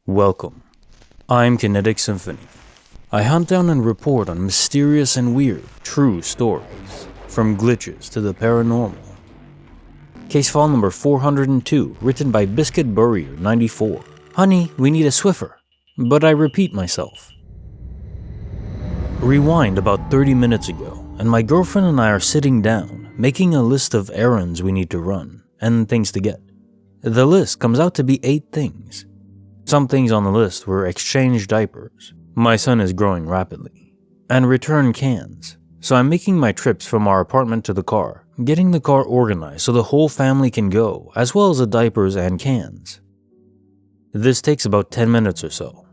Welcome. I'm Kinetic Symphony. I hunt down and report on mysterious and weird, true stories, from glitches to the paranormal. Case file number 402, written by Biscuit Burrier 94. Honey, we need a Swiffer. But I repeat myself. Rewind about 30 minutes ago, and my girlfriend and I are sitting down, making a list of errands we need to run, and things to get. The list comes out to be 8 things. Some things on the list were exchange diapers, my son is growing rapidly, and return cans. So I'm making my trips from our apartment to the car, getting the car organized so the whole family can go, as well as the diapers and cans. This takes about 10 minutes or so.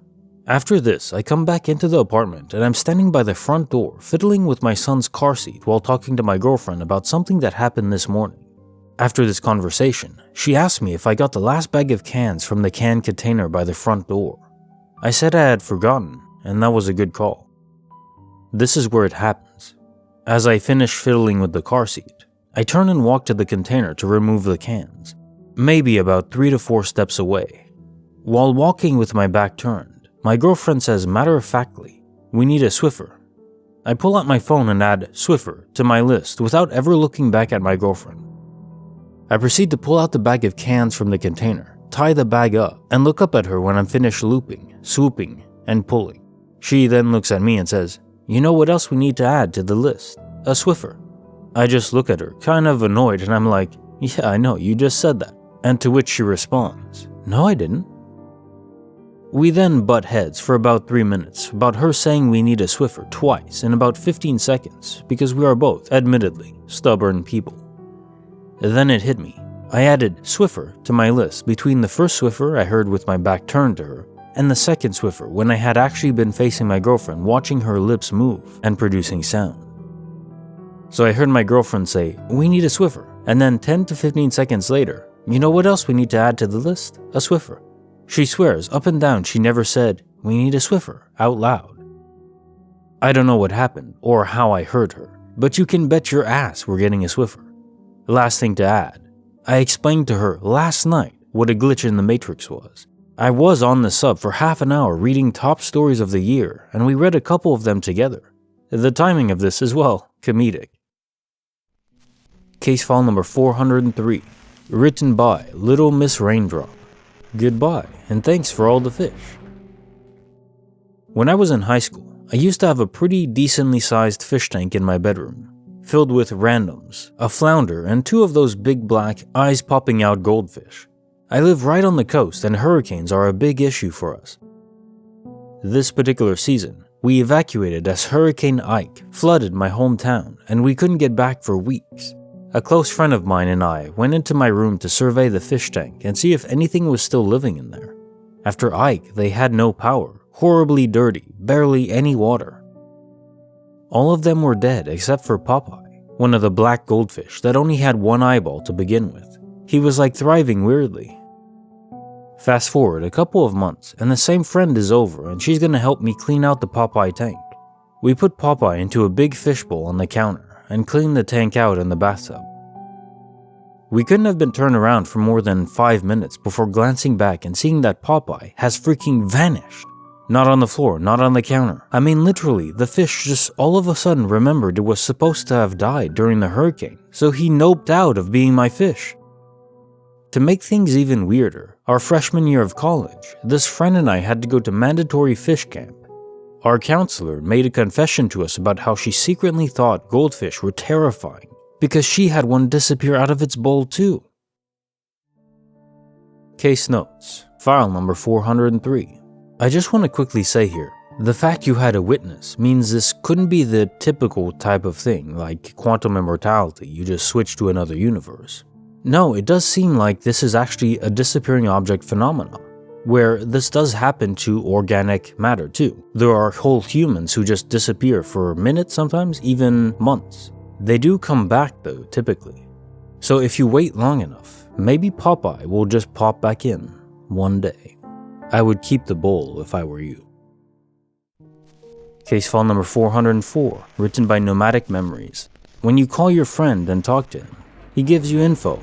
After this, I come back into the apartment and I'm standing by the front door fiddling with my son's car seat while talking to my girlfriend about something that happened this morning. After this conversation, she asked me if I got the last bag of cans from the can container by the front door. I said I had forgotten, and that was a good call. This is where it happens. As I finish fiddling with the car seat, I turn and walk to the container to remove the cans, maybe about 3 to 4 steps away. While walking with my back turned, my girlfriend says matter-of-factly, "We need a Swiffer." I pull out my phone and add Swiffer to my list without ever looking back at my girlfriend. I proceed to pull out the bag of cans from the container, tie the bag up, and look up at her when I'm finished looping, swooping, and pulling. She then looks at me and says, "You know what else we need to add to the list? A Swiffer." I just look at her, kind of annoyed, and I'm like, "Yeah, I know, you just said that." And to which she responds, "No, I didn't." We then butt heads for about 3 minutes about her saying we need a Swiffer twice in about 15 seconds because we are both, admittedly, stubborn people. Then it hit me. I added Swiffer to my list between the first Swiffer I heard with my back turned to her and the second Swiffer when I had actually been facing my girlfriend, watching her lips move and producing sound. So I heard my girlfriend say, "We need a Swiffer," and then 10 to 15 seconds later, "You know what else we need to add to the list? A Swiffer." She swears up and down she never said, "We need a Swiffer," out loud. I don't know what happened or how I heard her, but you can bet your ass we're getting a Swiffer. Last thing to add, I explained to her last night what a glitch in the Matrix was. I was on the sub for half an hour reading top stories of the year, and we read a couple of them together. The timing of this is, well, comedic. Case file number 403, written by littlemissraindrop. Goodbye, and thanks for all the fish. When I was in high school, I used to have a pretty decently sized fish tank in my bedroom, filled with randoms, a flounder, and 2 of those big black, eyes-popping-out goldfish. I live right on the coast, and hurricanes are a big issue for us. This particular season, we evacuated as Hurricane Ike flooded my hometown, and we couldn't get back for weeks. A close friend of mine and I went into my room to survey the fish tank and see if anything was still living in there. After Ike, they had no power, horribly dirty, barely any water. All of them were dead except for Popeye, one of the black goldfish that only had 1 eyeball to begin with. He was like thriving weirdly. Fast forward a couple of months and the same friend is over and she's gonna help me clean out the Popeye tank. We put Popeye into a big fishbowl on the counter and cleaned the tank out in the bathtub. We couldn't have been turned around for more than 5 minutes before glancing back and seeing that Popeye has freaking vanished. Not on the floor, not on the counter. I mean literally, the fish just all of a sudden remembered it was supposed to have died during the hurricane, so he noped out of being my fish. To make things even weirder, our freshman year of college, this friend and I had to go to mandatory fish camp. Our counselor made a confession to us about how she secretly thought goldfish were terrifying because she had one disappear out of its bowl too. Case notes, file number 403. I just want to quickly say here, the fact you had a witness means this couldn't be the typical type of thing like quantum immortality, you just switch to another universe. No, it does seem like this is actually a disappearing object phenomenon, where this does happen to organic matter too. There are whole humans who just disappear for minutes, sometimes even months. They do come back though, typically. So if you wait long enough, maybe Popeye will just pop back in one day. I would keep the bowl if I were you. Case file number 404, written by Nomadic Memories. When you call your friend and talk to him, he gives you info,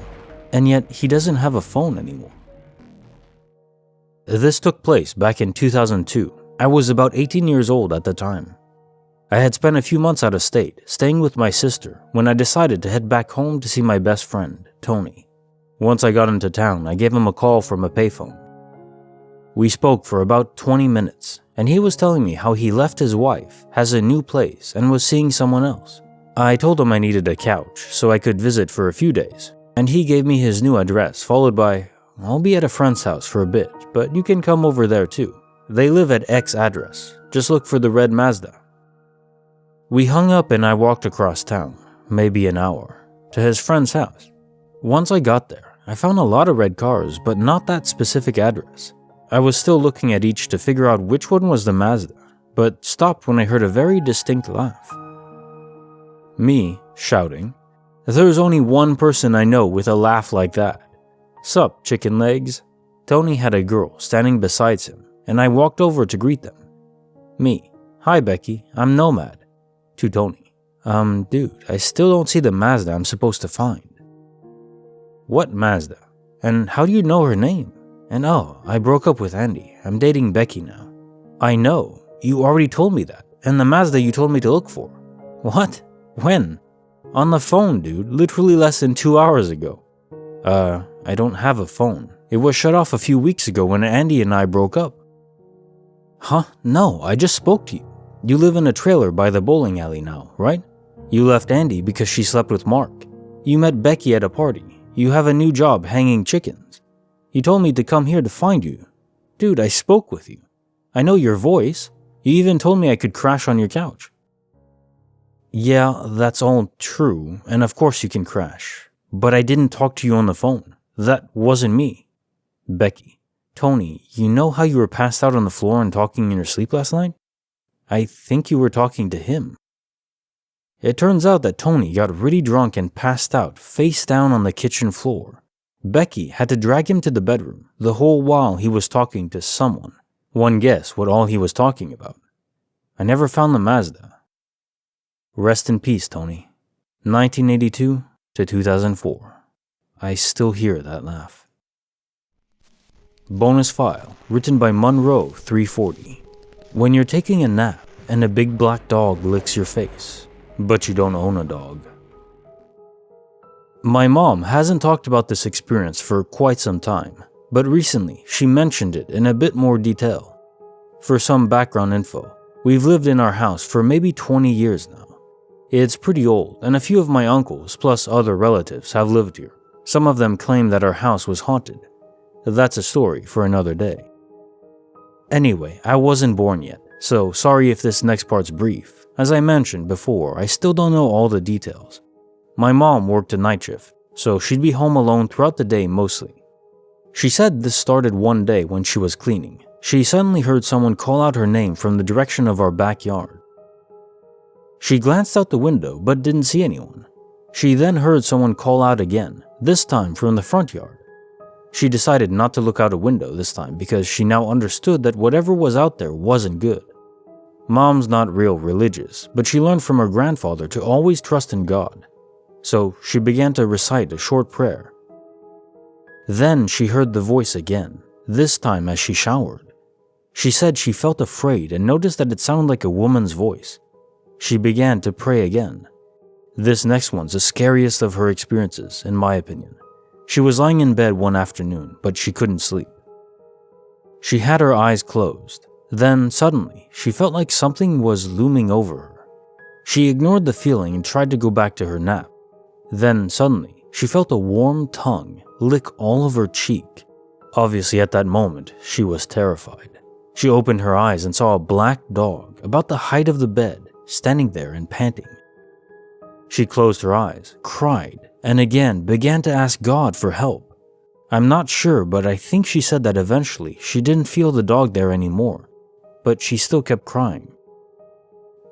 and yet he doesn't have a phone anymore. This took place back in 2002. I was about 18 years old at the time. I had spent a few months out of state, staying with my sister, when I decided to head back home to see my best friend, Tony. Once I got into town, I gave him a call from a payphone. We spoke for about 20 minutes, and he was telling me how he left his wife, has a new place, and was seeing someone else. I told him I needed a couch, so I could visit for a few days, and he gave me his new address, followed by, "I'll be at a friend's house for a bit, but you can come over there too. They live at X address. Just look for the red Mazda." We hung up and I walked across town, maybe an hour, to his friend's house. Once I got there, I found a lot of red cars, but not that specific address. I was still looking at each to figure out which one was the Mazda, but stopped when I heard a very distinct laugh. Me, shouting, "There's only one person I know with a laugh like that. Sup, chicken legs?" Tony had a girl standing beside him, and I walked over to greet them. Me, "Hi Becky, I'm Nomad." To Tony, dude, I still don't see the Mazda I'm supposed to find." "What Mazda? And how do you know her name?" "And oh, I broke up with Andy. I'm dating Becky now." "I know, you already told me that, and the Mazda you told me to look for." "What? When?" "On the phone, dude, literally less than 2 hours ago." I don't have a phone. It was shut off a few weeks ago when Andy and I broke up." "Huh? No, I just spoke to you. You live in a trailer by the bowling alley now, right? You left Andy because she slept with Mark. You met Becky at a party. You have a new job hanging chickens. You told me to come here to find you. Dude, I spoke with you. I know your voice. You even told me I could crash on your couch." "Yeah, that's all true, and of course you can crash. But I didn't talk to you on the phone. That wasn't me." Becky, "Tony, you know how you were passed out on the floor and talking in your sleep last night? I think you were talking to him." It turns out that Tony got really drunk and passed out face down on the kitchen floor. Becky had to drag him to the bedroom the whole while he was talking to someone. One guess what all he was talking about. I never found the Mazda. Rest in peace, Tony. 1982 to 2004. I still hear that laugh. Bonus file, written by Monroe 340. When you're taking a nap and a big black dog licks your face, but you don't own a dog. My mom hasn't talked about this experience for quite some time, but recently she mentioned it in a bit more detail. For some background info, we've lived in our house for maybe 20 years now. It's pretty old, and a few of my uncles plus other relatives have lived here. Some of them claim that our house was haunted. That's a story for another day. Anyway, I wasn't born yet, so sorry if this next part's brief. As I mentioned before, I still don't know all the details. My mom worked a night shift, so she'd be home alone throughout the day mostly. She said this started one day when she was cleaning. She suddenly heard someone call out her name from the direction of our backyard. She glanced out the window but didn't see anyone. She then heard someone call out again, this time from the front yard. She decided not to look out a window this time because she now understood that whatever was out there wasn't good. Mom's not real religious, but she learned from her grandfather to always trust in God. So she began to recite a short prayer. Then she heard the voice again, this time as she showered. She said she felt afraid and noticed that it sounded like a woman's voice. She began to pray again. This next one's the scariest of her experiences, in my opinion. She was lying in bed one afternoon, but she couldn't sleep. She had her eyes closed. Then, suddenly, she felt like something was looming over her. She ignored the feeling and tried to go back to her nap. Then, suddenly, she felt a warm tongue lick all of her cheek. Obviously, at that moment, she was terrified. She opened her eyes and saw a black dog about the height of the bed, standing there and panting. She closed her eyes, cried, and again began to ask God for help. I'm not sure, but I think she said that eventually she didn't feel the dog there anymore, but she still kept crying.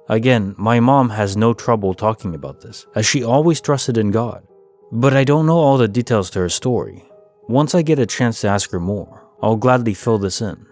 Again, my mom has no trouble talking about this, as she always trusted in God, but I don't know all the details to her story. Once I get a chance to ask her more, I'll gladly fill this in.